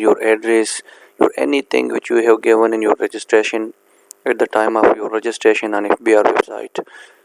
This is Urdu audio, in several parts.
your address, your anything which you have given in your registration at the time of your registration on FBR website।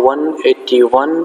181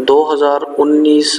2019,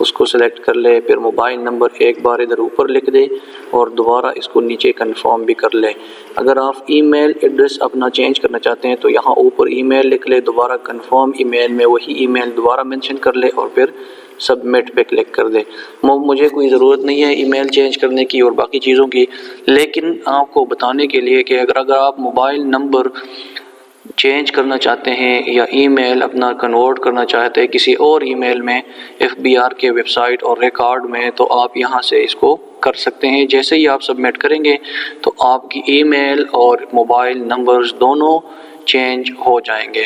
اس کو سلیکٹ کر لے، پھر موبائل نمبر ایک بار ادھر اوپر لکھ دے اور دوبارہ اس کو نیچے کنفرم بھی کر لے۔ اگر آپ ای میل ایڈریس اپنا چینج کرنا چاہتے ہیں تو یہاں اوپر ای میل لکھ لے، دوبارہ کنفرم ای میل میں وہی ای میل دوبارہ مینشن کر لے اور پھر سبمٹ پہ کلک کر دے۔ مجھے کوئی ضرورت نہیں ہے ای میل چینج کرنے کی اور باقی چیزوں کی، لیکن آپ کو بتانے کے لیے کہ اگر آپ موبائل نمبر چینج کرنا چاہتے ہیں یا ای میل اپنا کنورٹ کرنا چاہتے ہیں کسی اور ای میل میں FBR کے ویب سائٹ اور ریکارڈ میں، تو آپ یہاں سے اس کو کر سکتے ہیں۔ جیسے ہی آپ سبمٹ کریں گے تو آپ کی ای میل اور موبائل نمبرز دونوں چینج ہو جائیں گے۔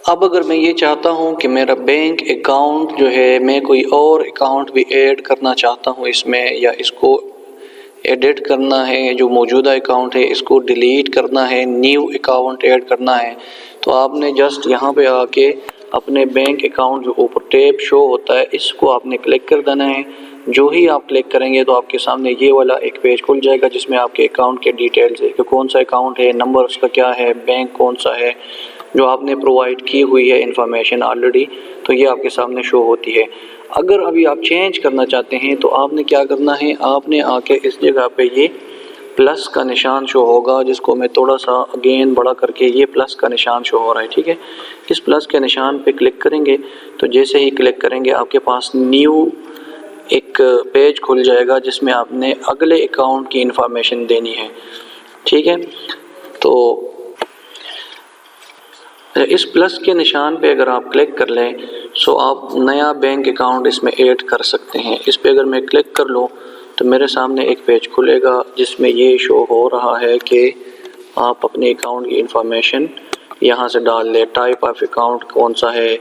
اب اگر میں یہ چاہتا ہوں کہ میرا بینک اکاؤنٹ جو ہے میں کوئی اور اکاؤنٹ بھی ایڈ کرنا چاہتا ہوں اس میں، یا اس کو ایڈٹ کرنا ہے، جو موجودہ اکاؤنٹ ہے اس کو ڈیلیٹ کرنا ہے، نیو اکاؤنٹ ایڈ کرنا ہے، تو آپ نے جسٹ یہاں پہ آ کے اپنے بینک اکاؤنٹ جو اوپر ٹیب شو ہوتا ہے اس کو آپ نے کلک کر دینا ہے۔ جو ہی آپ کلک کریں گے تو آپ کے سامنے یہ والا ایک پیج کھل جائے گا جس میں آپ کے اکاؤنٹ کے ڈیٹیلز ہے کہ کون سا اکاؤنٹ ہے، نمبر اس کا کیا ہے، بینک کون سا ہے، جو آپ نے پرووائڈ کی ہوئی ہے انفارمیشن آلریڈی، تو یہ آپ کے سامنے شو ہوتی ہے۔ اگر ابھی آپ چینج کرنا چاہتے ہیں تو آپ نے کیا کرنا ہے، آپ نے آ کے اس جگہ پہ یہ پلس کا نشان شو ہوگا، جس کو میں تھوڑا سا اگین بڑا کر کے یہ پلس کا نشان شو ہو رہا ہے، ٹھیک ہے۔ اس پلس کے نشان پہ کلک کریں گے تو جیسے ہی کلک کریں گے آپ کے پاس نیو ایک پیج کھل جائے گا جس میں آپ نے اگلے اکاؤنٹ کی انفارمیشن دینی ہے، ٹھیک ہے۔ تو اس پلس کے نشان پہ اگر آپ کلک کر لیں سو آپ نیا بینک اکاؤنٹ اس میں ایڈ کر سکتے ہیں۔ اس پہ اگر میں کلک کر لوں تو میرے سامنے ایک پیج کھلے گا جس میں یہ شو ہو رہا ہے کہ آپ اپنے اکاؤنٹ کی انفارمیشن یہاں سے ڈال لیں، ٹائپ آف اکاؤنٹ کون سا ہے،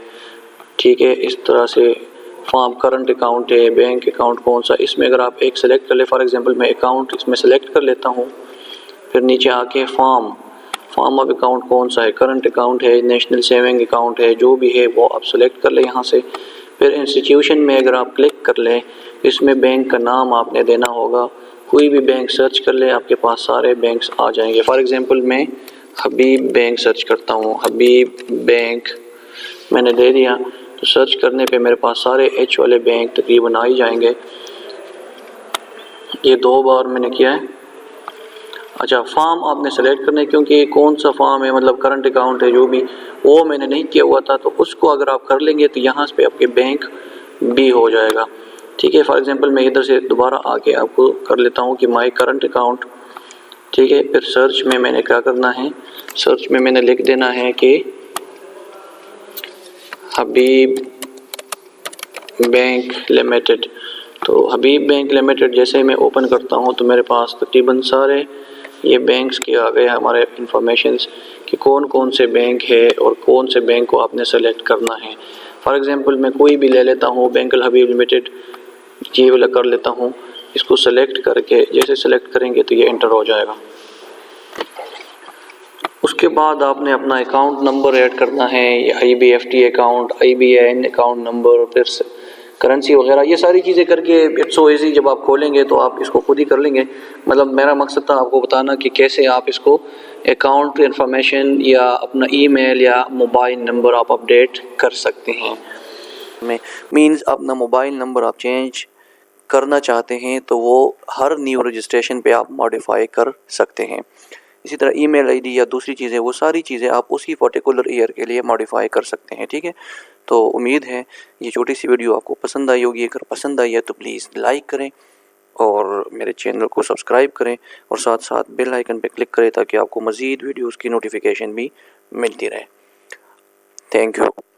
ٹھیک ہے، اس طرح سے فارم کرنٹ اکاؤنٹ ہے، بینک اکاؤنٹ کون سا، اس میں اگر آپ ایک سلیکٹ کر لیں، فار ایگزامپل میں اکاؤنٹ اس میں سلیکٹ کر لیتا ہوں، پھر نیچے آ کے فارم آف اکاؤنٹ کون سا ہے، کرنٹ اکاؤنٹ ہے، نیشنل سیونگ اکاؤنٹ ہے، جو بھی ہے وہ آپ سلیکٹ کر لیں یہاں سے۔ پھر انسٹیٹیوشن میں اگر آپ کلک کر لیں اس میں بینک کا نام آپ نے دینا ہوگا، کوئی بھی بینک سرچ کر لیں آپ کے پاس سارے بینکس آ جائیں گے۔ فار ایگزامپل میں حبیب بینک سرچ کرتا ہوں، حبیب بینک میں نے دے دیا تو سرچ کرنے پہ میرے پاس سارے ایچ والے بینک تقریباً آ ہی جائیں گے۔ یہ 2 بار میں نے کیا ہے۔ اچھا، فارم آپ نے سلیکٹ کرنا ہے کیونکہ کون سا فارم ہے، مطلب کرنٹ اکاؤنٹ ہے جو بھی، وہ میں نے نہیں کیا ہوا تھا، تو اس کو اگر آپ کر لیں گے تو یہاں پہ آپ کے بینک بھی ہو جائے گا، ٹھیک ہے۔ فار ایگزامپل میں ادھر سے دوبارہ آ کے آپ کو کر لیتا ہوں کہ مائی کرنٹ اکاؤنٹ، ٹھیک ہے۔ پھر سرچ میں نے کیا کرنا ہے، سرچ میں نے لکھ دینا ہے کہ حبیب بینک لمیٹڈ۔ تو حبیب بینک لمیٹڈ جیسے میں اوپن کرتا ہوں تو میرے پاس تقریباً سارے یہ بینکس کے آ گئے ہمارے انفارمیشنز کہ کون کون سے بینک ہے اور کون سے بینک کو آپ نے سلیکٹ کرنا ہے۔ فار ایگزامپل میں کوئی بھی لے لیتا ہوں، بینک الحبیب لمیٹڈ یہ والا کر لیتا ہوں، اس کو سلیکٹ کر کے جیسے سلیکٹ کریں گے تو یہ انٹر ہو جائے گا۔ اس کے بعد آپ نے اپنا اکاؤنٹ نمبر ایڈ کرنا ہے، IBFT account, IBAN account number, پھر کرنسی وغیرہ، یہ ساری چیزیں کر کے اٹس سو ایزی، جب آپ کھولیں گے تو آپ اس کو خود ہی کر لیں گے۔ مطلب میرا مقصد تھا آپ کو بتانا کہ کیسے آپ اس کو اکاؤنٹ انفارمیشن یا اپنا ای میل یا موبائل نمبر آپ اپڈیٹ کر سکتے ہیں۔ مینز اپنا موبائل نمبر آپ چینج کرنا چاہتے ہیں تو وہ ہر نیو رجسٹریشن پہ آپ ماڈیفائی کر سکتے ہیں۔ اسی طرح ای میل ID یا دوسری چیزیں، وہ ساری چیزیں آپ اسی پرٹیکولر ایئر کے لیے ماڈیفائی کر سکتے ہیں، ٹھیک ہے۔ تو امید ہے یہ چھوٹی سی ویڈیو آپ کو پسند آئی ہوگی، اگر پسند آئی ہے تو پلیز لائک کریں اور میرے چینل کو سبسکرائب کریں اور ساتھ ساتھ بیل آئیکن پہ کلک کریں تاکہ آپ کو مزید ویڈیوز کی نوٹیفیکیشن بھی ملتی رہے۔ Thank you.